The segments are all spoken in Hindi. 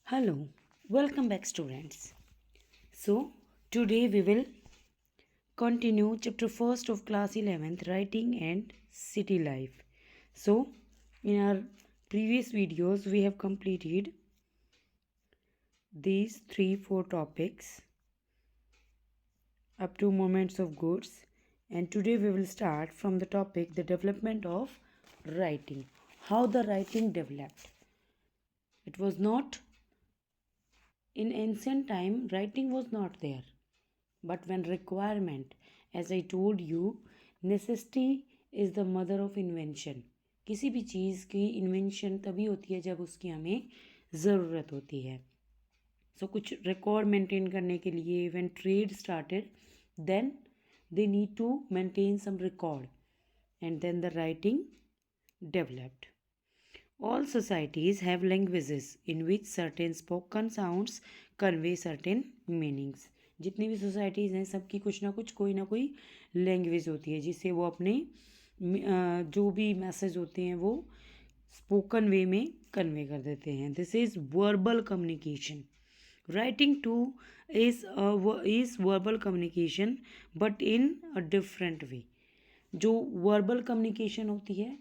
Hello, welcome back, students. So, today we will continue chapter first of class 11th, writing and city life. So, in our previous videos, we have completed these 3-4 topics up to moments of goods, and today we will start from the topic the development of writing. How the writing developed. It was not in ancient time, writing was not there. But when requirement, as I told you, necessity is the mother of invention. किसी भी चीज़ की इन्वेंशन तभी होती है जब उसकी हमें ज़रूरत होती है. सो कुछ रिकॉर्ड मेंटेन करने के लिए when trade started then they need to maintain some record and then the writing developed. All societies have languages in which certain spoken sounds convey certain meanings. जितनी भी सोसाइटीज़ हैं सबकी कुछ ना कुछ कोई ना कोई लैंग्वेज होती है जिससे वो अपने जो भी मैसेज होते हैं वो स्पोकन वे में कन्वे कर देते हैं. This is verbal communication. Writing two is verbal communication but in a different way. जो वर्बल कम्युनिकेशन होती है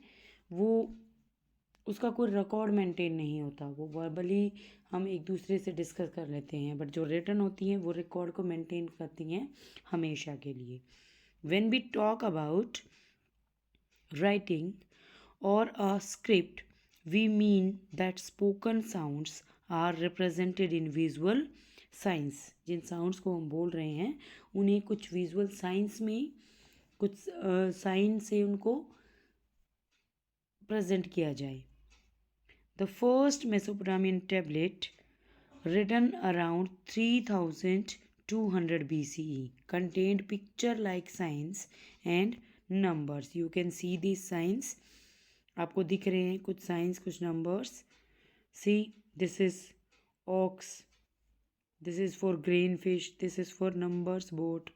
वो उसका कोई रिकॉर्ड मेंटेन नहीं होता. वो वर्बली हम एक दूसरे से डिस्कस कर लेते हैं, बट जो रिटन होती हैं वो रिकॉर्ड को मेंटेन करती हैं हमेशा के लिए. When we talk about writing और a script we mean that spoken sounds are represented in visual science. जिन साउंड्स को हम बोल रहे हैं उन्हें कुछ विजुअल साइंस में कुछ साइन से उनको प्रेजेंट किया जाए. The first Mesopotamian tablet, written around 3200 BCE, contained picture-like signs and numbers. You can see these signs. आपको दिख रहे हैं कुछ signs, कुछ numbers. See, this is ox. This is for grain fish. This is for numbers boat.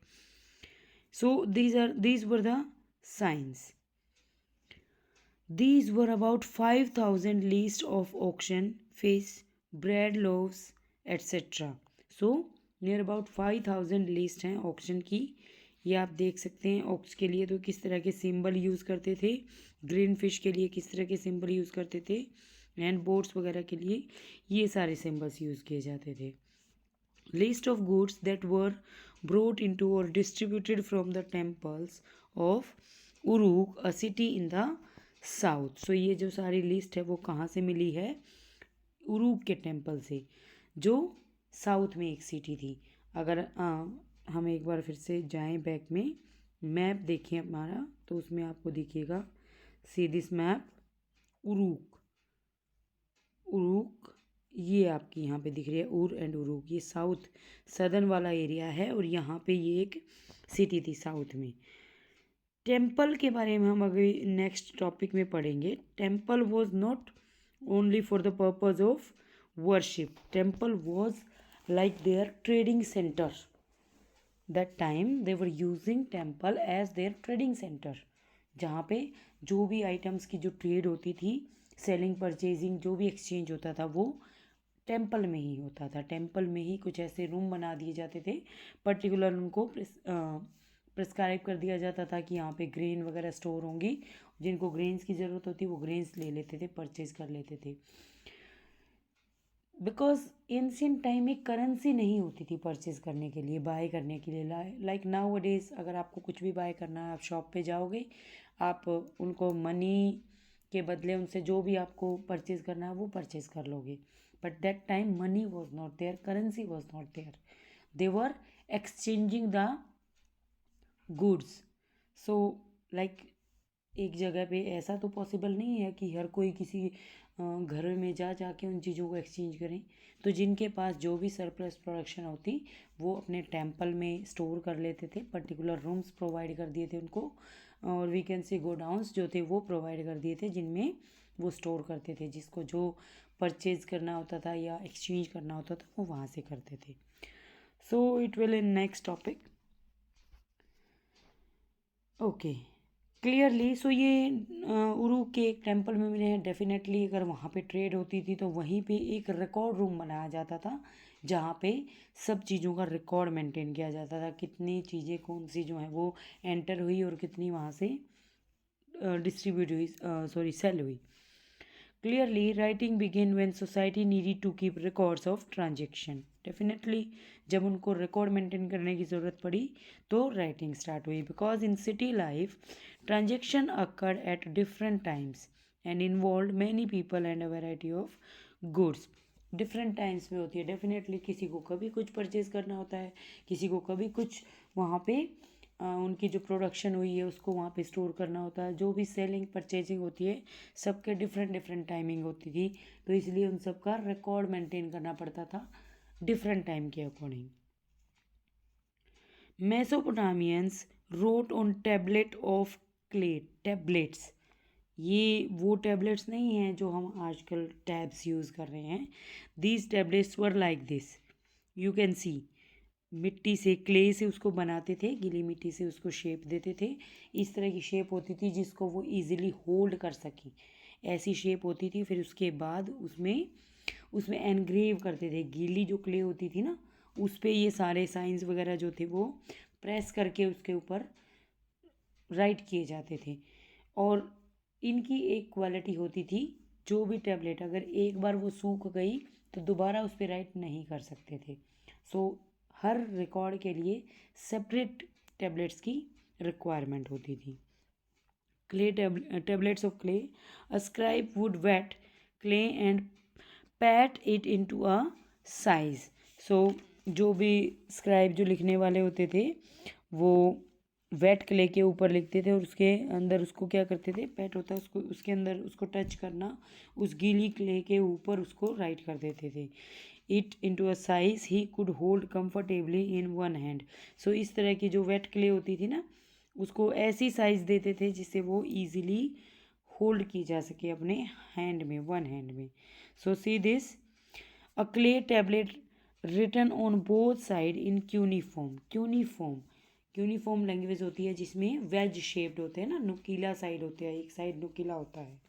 So these were the signs. These were about 5,000 lists of auction, fish, bread loaves, etc. So near about 5,000 list हैं ऑक्शन की. ये आप देख सकते हैं. ऑक्स के लिए तो किस तरह के सिंबल यूज़ करते थे, ग्रीन फिश के लिए किस तरह के सिंबल यूज़ करते थे, एंड बोट्स वगैरह के लिए ये सारे सिंबल्स यूज़ किए जाते थे. List of goods that were brought into or distributed from the temples of Uruk, a city in the south. So ये जो सारी लिस्ट है वो कहाँ से मिली है? उरूक के टेम्पल से, जो साउथ में एक सिटी थी. अगर हम एक बार फिर से जाएं बैक में, मैप देखें हमारा तो उसमें आपको दिखेगा. See this map. उरूक उरूक ये आपकी यहाँ पे दिख रही है. उर एंड उरूक ये साउथ सदर्न वाला एरिया है और यहाँ पे ये एक सिटी थी साउथ में. टेम्पल के बारे में हम अभी नेक्स्ट टॉपिक में पढ़ेंगे. Temple was not only for the purpose of worship. Temple was like their trading centre. That time they were using temple as their trading centre, जहाँ पे जो भी आइटम्स की जो ट्रेड होती थी, सेलिंग परचेजिंग जो भी एक्सचेंज होता था वो टेम्पल में ही होता था. टेम्पल में ही कुछ ऐसे रूम बना दिए जाते थे, पर्टिकुलर उनको प्रिस्क्राइब कर दिया जाता था कि यहाँ पे ग्रेन वगैरह स्टोर होंगी. जिनको ग्रेन्स की ज़रूरत होती वो ग्रेन्स ले लेते थे, परचेज कर लेते थे. बिकॉज एंशियंट टाइम में करेंसी नहीं होती थी परचेज करने के लिए, बाय करने के लिए. लाइक नाउ डेज अगर आपको कुछ भी बाय करना है आप शॉप पे जाओगे, आप उनको मनी के बदले उनसे जो भी आपको परचेज करना है वो परचेज कर लोगे. But that time money was not there, currency was not there. They were exchanging the goods. So like एक जगह पे ऐसा तो पॉसिबल नहीं है कि हर कोई किसी घर में जाके उन चीज़ों को एक्सचेंज करें. तो जिनके पास जो भी सरप्लस प्रोडक्शन होती वो अपने टेम्पल में स्टोर कर लेते थे. पर्टिकुलर रूम्स प्रोवाइड कर दिए थे उनको, और वी कैन सी गोडाउंस जो थे वो प्रोवाइड कर दिए थे जिनमें वो स्टोर करते थे. जिसको जो परचेज करना होता था या एक्सचेंज करना होता था वो वहाँ से करते थे. So it will in next topic. Okay, clearly. So ये उरू के एक टेम्पल में मिले हैं। डेफिनेटली अगर वहाँ पे ट्रेड होती थी तो वहीं पे एक रिकॉर्ड रूम बनाया जाता था, जहाँ पे सब चीज़ों का रिकॉर्ड मेंटेन किया जाता था, कितनी चीज़ें कौन सी जो हैं वो एंटर हुई और कितनी वहाँ से डिस्ट्रीब्यूट हुई, सॉरी सेल हुई। Clearly, writing began when society needed to keep records of transaction. Definitely, जब उनको रिकॉर्ड मेंटेन करने की ज़रूरत पड़ी तो राइटिंग स्टार्ट हुई। Because in city life transaction occurred at different times and involve many people and a variety of goods. Different times में होती है। डेफिनेटली किसी को कभी कुछ परचेज करना होता है, किसी को कभी कुछ वहाँ पे उनकी जो प्रोडक्शन हुई है उसको वहाँ पे स्टोर करना होता है। जो भी सेलिंग परचेजिंग होती है सबके डिफरेंट डिफरेंट टाइमिंग होती थी, तो इसलिए उन सब का रिकॉर्ड मेंटेन करना पड़ता था डिफरेंट टाइम के according. मेसोपोटामियंस road on tablet of clay. Tablets, ये वो टैबलेट्स नहीं हैं जो हम आजकल टैब्स यूज़ कर रहे हैं। These tablets were like this, you can सी। मिट्टी से, क्ले से उसको बनाते थे, गीली मिट्टी से उसको शेप देते थे। इस तरह की शेप होती थी जिसको वो इजीली होल्ड कर सकें, ऐसी शेप होती थी। फिर उसके बाद उसमें उसमें एनग्रेव करते थे। गीली जो क्ले होती थी ना, उस पर ये सारे साइंस वगैरह जो थे वो प्रेस करके उसके ऊपर राइट किए जाते थे। और इनकी एक क्वालिटी होती थी, जो भी टैबलेट अगर एक बार वो सूख गई तो दोबारा उस पर राइट नहीं कर सकते थे। सो हर रिकॉर्ड के लिए सेपरेट टैबलेट्स की रिक्वायरमेंट होती थी। Clay tablets of clay, a scribe would wet clay and pat it into a size. So जो भी स्क्राइब, जो लिखने वाले होते थे, वो वेट क्ले के ऊपर लिखते थे और उसके अंदर उसको क्या करते थे, पैट होता है उसको, उसके अंदर उसको टच करना, उस गीली क्ले के ऊपर उसको राइट कर देते थे। It into a size he could hold comfortably in one hand. So इस तरह की जो वेट क्ले होती थी ना, उसको ऐसी साइज देते थे जिससे वो इजीली होल्ड की जा सके अपने हैंड में, वन हैंड में। So see this, a clay tablet written on both side in cuneiform. Cuneiform, cuneiform language होती है जिसमें वेज शेप्ड होते हैं ना, नुकीला साइड होता है, एक साइड नुकीला होता है।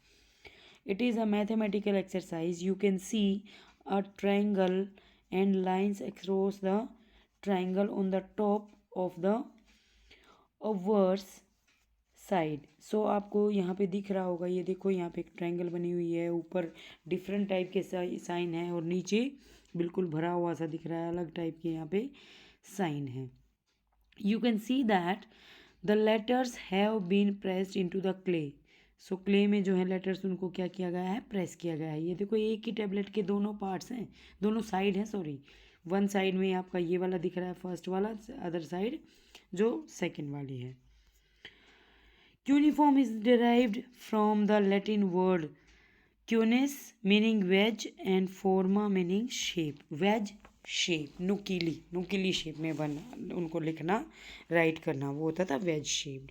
It is a mathematical exercise, you can see a triangle and lines across the triangle on the top of the verse side. So आपको यहाँ पे दिख रहा होगा, ये देखो यहाँ पे एक ट्रायंगल बनी हुई है, ऊपर डिफरेंट टाइप के साइन है और नीचे बिल्कुल भरा हुआ सा दिख रहा है, अलग टाइप के यहाँ पे साइन है। You can see that the letters have been pressed into the clay. So clay में जो है लेटर्स, उनको क्या किया गया है, प्रेस किया गया है। ये देखो एक ही टैबलेट के दोनों पार्ट्स हैं, दोनों साइड हैं, सॉरी। वन साइड में आपका ये वाला दिख रहा है फर्स्ट वाला, अदर साइड जो सेकेंड वाली है। Cuneiform is derived from the Latin word cunis meaning wedge and forma meaning shape. Wedge shape, नुकीली, नुकीली शेप में बना, उनको लिखना, राइट करना, वो होता था wedge shaped.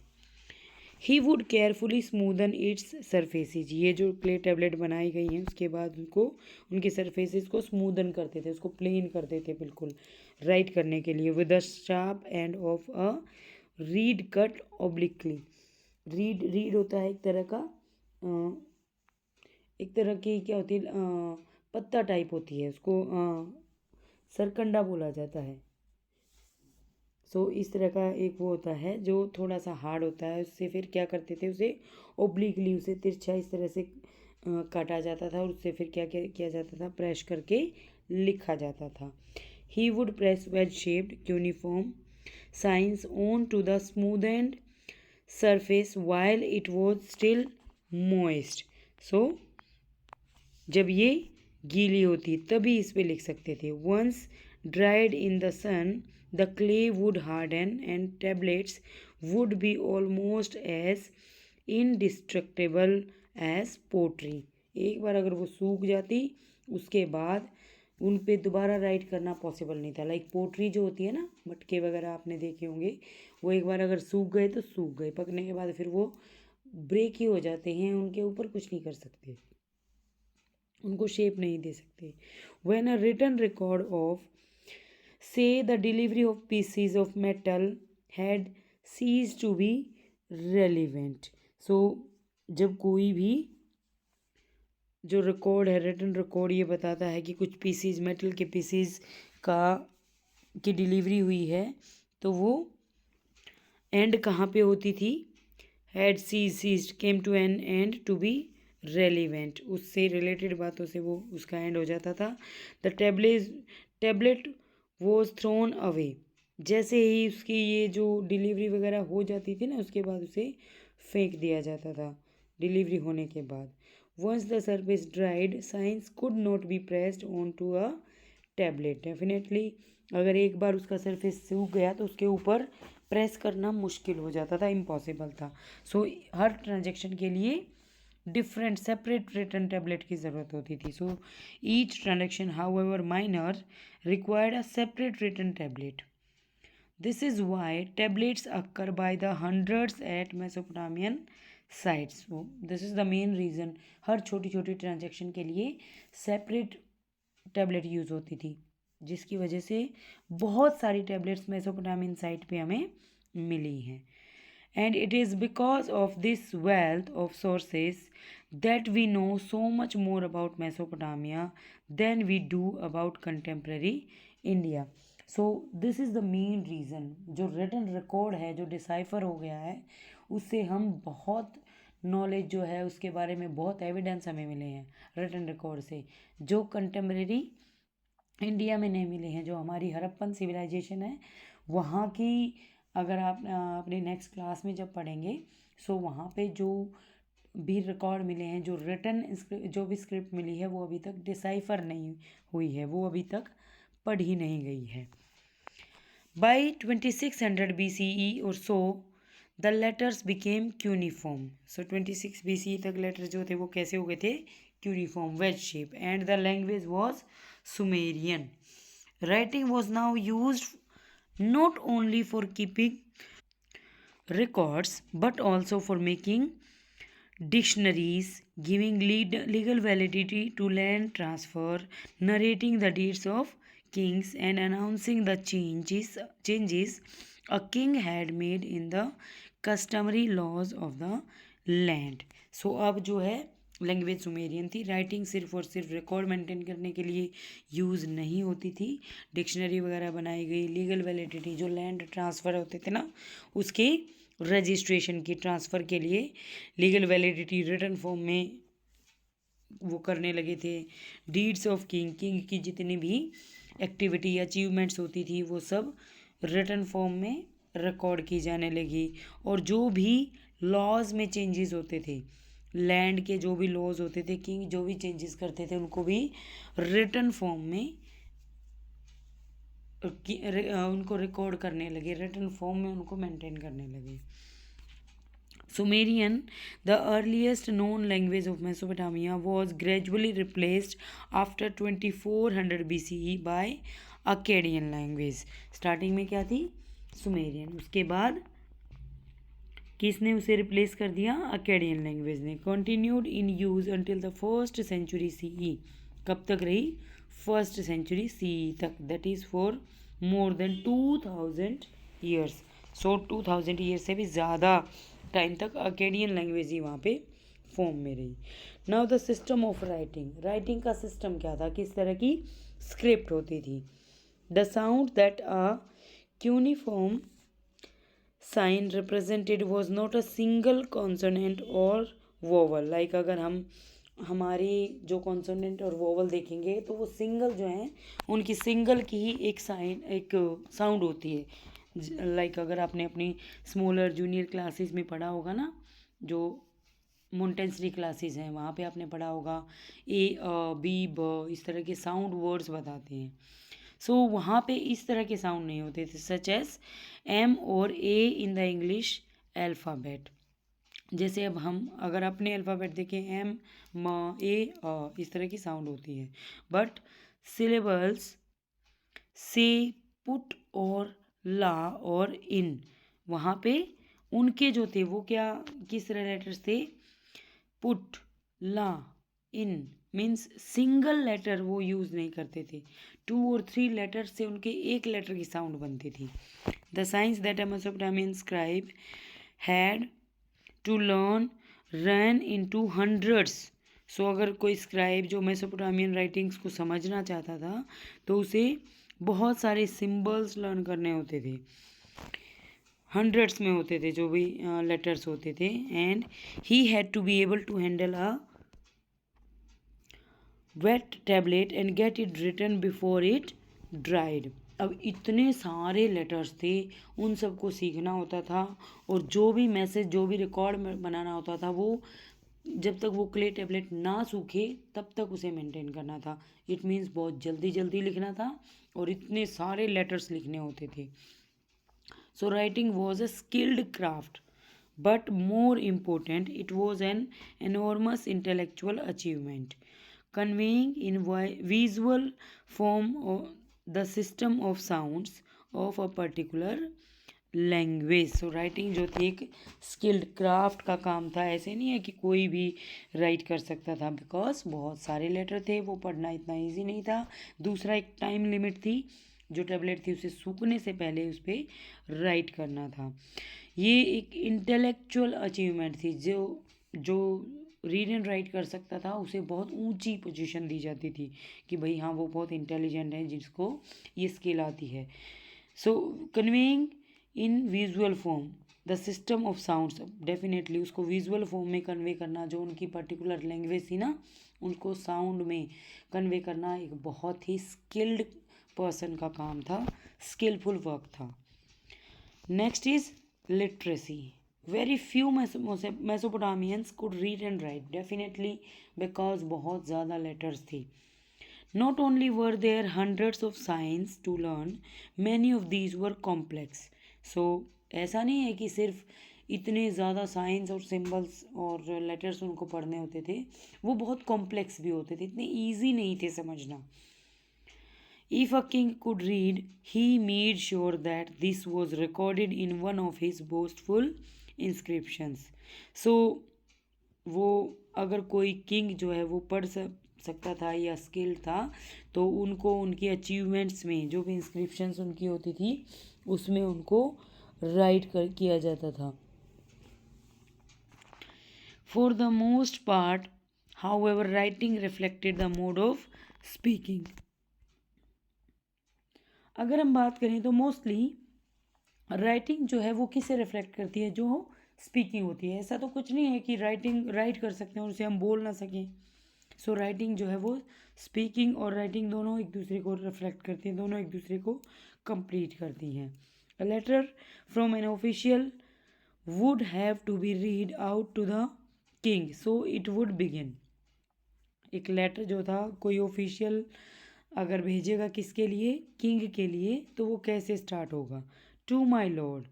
He would carefully smoothen it's surfaces. ये जो क्ले टैबलेट बनाई गई हैं उसके बाद उनको, उनके सरफेसेस को स्मूदन करते थे, उसको प्लेन करते थे बिल्कुल राइट करने के लिए, with the sharp end of a read cut obliquely. Read, read होता है एक तरह का, एक तरह की क्या होती है, पत्ता टाइप होती है, उसको सरकंडा बोला जाता है। सो इस तरह का एक वो होता है जो थोड़ा सा हार्ड होता है, उससे फिर क्या करते थे, उसे ओब्लिकली, उसे तिरछा इस तरह से काटा जाता था और उससे फिर क्या क्या किया जाता था, प्रेस करके लिखा जाता था। He would press wedge shaped cuneiform signs on to the smooth and surface while it was still moist. So जब ये गीली होती तभी इस पे लिख सकते थे। once dried in the sun the clay would harden and tablets would be almost as indestructible as pottery. एक बार अगर वो सूख जाती उसके बाद उन पे दोबारा राइट करना पॉसिबल नहीं था। लाइक पोट्री जो होती है ना, मटके वगैरह आपने देखे होंगे, वो एक बार अगर सूख गए तो सूख गए, पकने के बाद फिर वो ब्रेक ही हो जाते हैं, उनके ऊपर कुछ नहीं कर सकते, उनको शेप नहीं दे सकते। When a written record of say the delivery of pieces of metal had ceased to be relevant. So जब कोई भी जो रिकॉर्ड है, रिटन रिकॉर्ड, ये बताता है कि कुछ पीसीज, मेटल के पीसीज का की डिलीवरी हुई है, तो वो एंड कहाँ पे होती थी? Had ceased, came to an end, to be relevant, उससे रिलेटेड बातों से वो उसका एंड हो जाता था। The tablet was thrown away, जैसे ही उसकी ये जो डिलीवरी वगैरह हो जाती थी ना, उसके बाद उसे फेंक दिया जाता था डिलीवरी होने के बाद। Once the surface dried, signs could not be pressed on to a tablet. Definitely अगर एक बार उसका सरफेस सूख गया तो उसके ऊपर प्रेस करना मुश्किल हो जाता था, इम्पॉसिबल था। सो हर ट्रांजेक्शन के लिए डिफरेंट सेपरेट रिटर्न टैबलेट की ज़रूरत होती थी। So each transaction how ever minor required a separate return tablet. This is why tablets occur by the hundreds at Mesopotamian sites. So this is the main reason हर छोटी छोटी ट्रांजेक्शन के लिए सेपरेट टैबलेट यूज़ होती थी, जिसकी वजह से बहुत सारी टैबलेट्स मेसोपोटामियन साइट पे हमें मिली हैं। And it is because of this wealth of sources that we know so much more about Mesopotamia than we do about contemporary India. So this is the main reason, जो रिटन रिकॉर्ड है, जो डिसाइफर हो गया है, उससे हम बहुत नॉलेज जो है उसके बारे में बहुत एविडेंस हमें मिले हैं रिटन रिकॉर्ड से, जो कंटेम्प्रेरी इंडिया में नहीं मिले हैं। जो हमारी हड़प्पन सिविलाइजेशन है वहाँ की, अगर आप अपने नेक्स्ट क्लास में जब पढ़ेंगे, सो वहाँ पे जो भी रिकॉर्ड मिले हैं, जो रिटन जो भी स्क्रिप्ट मिली है, वो अभी तक डिसाइफर नहीं हुई है, वो अभी तक पढ़ी नहीं गई है। By 2600 BCE or so, the letters became cuneiform. So 26 BCE तक लेटर जो थे वो कैसे हो गए थे? Cuneiform, wedge shape, and the language was Sumerian. Writing was now used not only for keeping records but also for making dictionaries, giving legal validity to land transfer, narrating the deeds of kings, and announcing the changes a king had made in the customary laws of the land. So अब जो है लैंग्वेज सुमेरियन थी। राइटिंग सिर्फ और सिर्फ रिकॉर्ड मेंटेन करने के लिए यूज़ नहीं होती थी, डिक्शनरी वगैरह बनाई गई, लीगल वैलिडिटी, जो लैंड ट्रांसफ़र होते थे ना उसके रजिस्ट्रेशन की, ट्रांसफ़र के लिए लीगल वैलिडिटी रिटर्न फॉर्म में वो करने लगे थे। डीड्स ऑफ किंग, किंग की जितनी भी एक्टिविटी अचीवमेंट्स होती थी वो सब रिटर्न फॉर्म में रिकॉर्ड की जाने लगी। और जो भी लॉज में चेंजेस होते थे, लैंड के जो भी लॉज होते थे, किंग जो भी चेंजेस करते थे उनको भी रिटर्न फॉर्म में उनको रिकॉर्ड करने लगे, रिटर्न फॉर्म में उनको मेंटेन करने लगे। Sumerian, the earliest known language of Mesopotamia, was gradually replaced after 2400 BCE by Akkadian language. Starting में क्या थी? सुमेरियन, उसके बाद किसने उसे रिप्लेस कर दिया? अकेडियन लैंग्वेज ने। Continued in use until the first century CE, कब तक रही? फर्स्ट सेंचुरी सीई तक, that is for more than 2000 years. So 2000 years से भी ज़्यादा टाइम तक अकेडियन लैंग्वेज ही वहाँ पे फॉर्म में रही। Now the system of writing, writing का सिस्टम क्या था, किस तरह की स्क्रिप्ट होती थी? The sound that a cuneiform sign represented was not a single consonant or vowel. Like अगर हम हमारी जो कॉन्सोनेंट और वोवल देखेंगे तो वो सिंगल जो हैं उनकी सिंगल की ही एक साइन, एक साउंड होती है। लाइक अगर आपने अपनी स्मॉलर जूनियर क्लासेस में पढ़ा होगा ना, जो मोन्टेंसरी क्लासेस हैं वहाँ पे आपने पढ़ा होगा, ए बी ब, इस तरह के साउंड वर्ड्स बताते हैं। सो वहाँ पे इस तरह के साउंड नहीं होते थे, सच एज एम और ए इन द इंग्लिश अल्फ़ाबेट। जैसे अब हम अगर अपने अल्फ़ाबेट देखें, एम म ए इस तरह की साउंड होती है, बट सिलेबल्स से पुट और ला और इन, वहाँ पे उनके जो थे वो क्या, किस तरह लेटर्स थे? पुट, ला, इन मीन्स सिंगल लेटर वो यूज़ नहीं करते थे, 2 और 3 लेटर से उनके एक लेटर की साउंड बनती थी। The science that a Mesopotamian scribe had to learn ran into hundreds. So अगर कोई स्क्राइब जो मेसोपोटामियन राइटिंग्स को समझना चाहता था तो उसे बहुत सारे सिंबल्स लर्न करने होते थे, हंड्रेड्स में होते थे जो भी लेटर्स होते थे, and he had to be able to handle a wet tablet and get it written before it dried. अब इतने सारे लेटर्स थे, उन सबको सीखना होता था, और जो भी मैसेज जो भी रिकॉर्ड बनाना होता था वो जब तक वो क्ले टैबलेट ना सूखे तब तक उसे मेंटेन करना था। इट मीन्स बहुत जल्दी जल्दी लिखना था और इतने सारे लेटर्स लिखने होते थे। So writing was a skilled craft, but more important, it was an enormous intellectual achievement, conveying in visual form the system of sounds of a particular language. So writing जो थी एक स्किल्ड क्राफ्ट का काम था, ऐसे नहीं है कि कोई भी राइट कर सकता था, बिकॉज बहुत सारे लेटर थे, वो पढ़ना इतना इजी नहीं था। दूसरा एक टाइम लिमिट थी, जो टैबलेट थी उसे सूखने से पहले उस पर राइट करना था। ये एक इंटेलेक्चुअल अचीवमेंट थी, जो रीड एंड राइट कर सकता था उसे बहुत ऊंची पोजीशन दी जाती थी कि भाई हाँ वो बहुत इंटेलिजेंट है जिसको ये स्किल आती है। So conveying in visual form the system of sounds, definitely उसको विजुअल फॉर्म में कन्वे करना, जो उनकी पर्टिकुलर लैंग्वेज थी ना उनको साउंड में कन्वे करना एक बहुत ही स्किल्ड पर्सन का काम था, स्किलफुल वर्क था। Next is literacy. Very few मेसोपोटामियंस could read and right, definitely because बहुत ज़्यादा लेटर्स थी। Not only were there hundreds of signs to learn, many of these were complex. So ऐसा नहीं है कि सिर्फ इतने ज़्यादा साइंस और सिंबल्स और लेटर्स उनको पढ़ने होते थे, वो बहुत कॉम्प्लेक्स भी होते थे, इतने ईजी नहीं थे समझना। If a king could read, he made sure that this was recorded in one of his boastful inscriptions. So वो अगर कोई किंग जो है वो पढ़ सकता था या स्किल था तो उनको उनकी अचीवमेंट्स में जो भी इंस्क्रिप्शंस उनकी होती थी उसमें उनको राइट किया जाता था। For the most part however writing reflected the mode of speaking. अगर हम बात करें तो मोस्टली राइटिंग जो है वो किसे रिफ्लेक्ट करती है, जो स्पीकिंग होती है। ऐसा तो कुछ नहीं है कि राइटिंग राइट कर सकते हैं और उसे हम बोल ना सकें। सो राइटिंग जो है वो स्पीकिंग और राइटिंग दोनों एक दूसरे को रिफ्लेक्ट करती हैं, दोनों एक दूसरे को कंप्लीट करती हैं। A letter from an official would have to be read out to the king, so it would begin. एक लेटर जो था कोई ऑफिशियल अगर भेजेगा किसके लिए, किंग के लिए, तो वो कैसे स्टार्ट होगा। To my lord,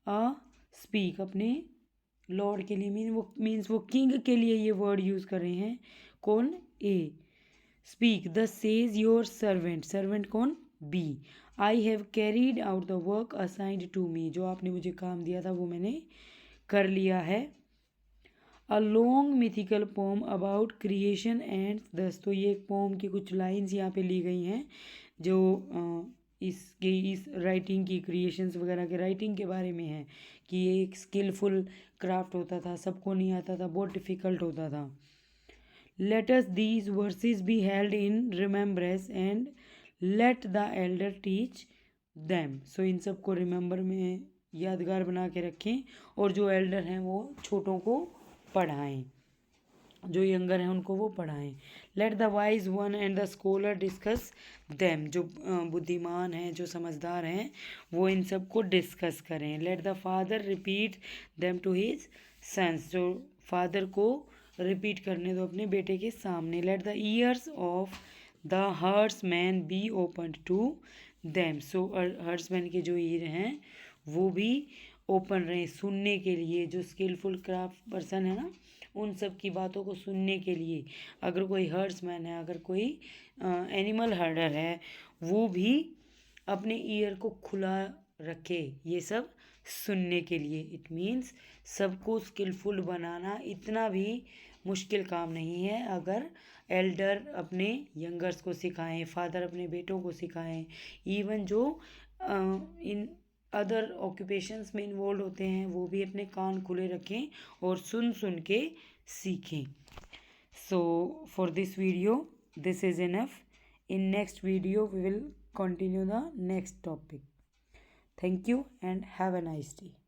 a speak अपने लॉर्ड के लिए मीन्स वो किंग के लिए ये वर्ड यूज़ कर रहे हैं। कौन, A. Speak the sage your servant, servant कौन, B. I have carried out the work assigned to me, जो आपने मुझे काम दिया था वो मैंने कर लिया है। A long mythical poem about creation and thus, तो ये एक पोम की कुछ लाइंस यहाँ पे ली गई हैं जो इस राइटिंग की क्रिएशंस वगैरह के राइटिंग के बारे में है कि ये एक स्किलफुल क्राफ्ट होता था, सबको नहीं आता था, बहुत डिफ़िकल्ट होता था। Let us these verses be held in remembrance and let the elder teach them, so इन सबको रिमेंबर में यादगार बना के रखें और जो एल्डर हैं वो छोटों को पढ़ाएं, जो यंगर हैं उनको वो पढ़ाएं। Let the wise one and the scholar discuss them, जो बुद्धिमान हैं जो समझदार हैं वो इन सब को डिस्कस करें। Let the father repeat them to his sons, जो फादर को रिपीट करने दो अपने बेटे के सामने। Let the ears of the herdsman be open to them, so herdsman के जो ईयर हैं वो भी ओपन रहे सुनने के लिए। जो स्किलफुल क्राफ्ट पर्सन है ना उन सब की बातों को सुनने के लिए, अगर कोई हर्ट्समैन है, अगर कोई एनिमल हर्डर है, वो भी अपने ईयर को खुला रखे ये सब सुनने के लिए। इट मीन्स सबको स्किलफुल बनाना इतना भी मुश्किल काम नहीं है अगर एल्डर अपने यंगर्स को सिखाएं, फादर अपने बेटों को सिखाएं, इवन जो इन अदर ऑक्यूपेशंस में इन्वॉल्व होते हैं वो भी अपने कान खुले रखें और सुन सुन के सीखें. So for this video, this is enough. In next video, we will continue the next topic. Thank you and have a nice day.